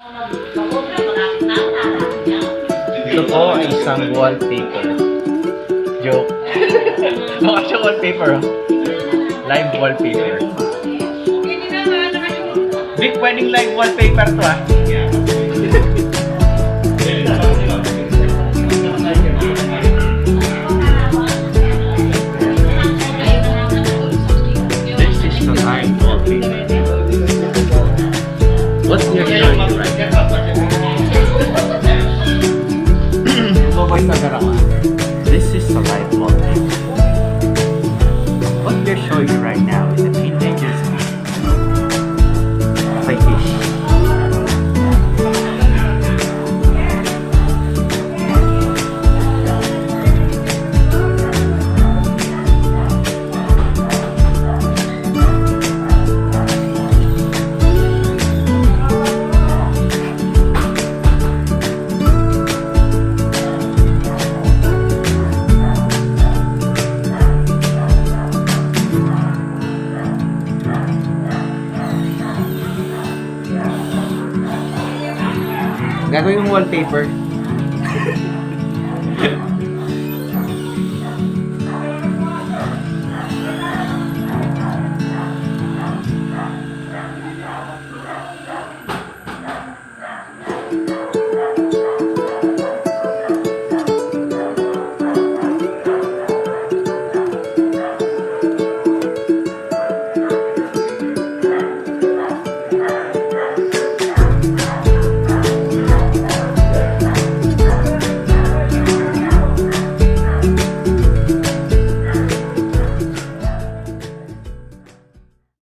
Ito po ay isang wallpaper. Joke. Mukha siya wallpaper, oh. Live wallpaper. Vic, pwedeng live wallpaper to, ah. This is the live wallpaper. What's your showing right now? This is the live wallpaper. What they're showing you right now is a teenager's vacation. Gagawin yung wallpaper.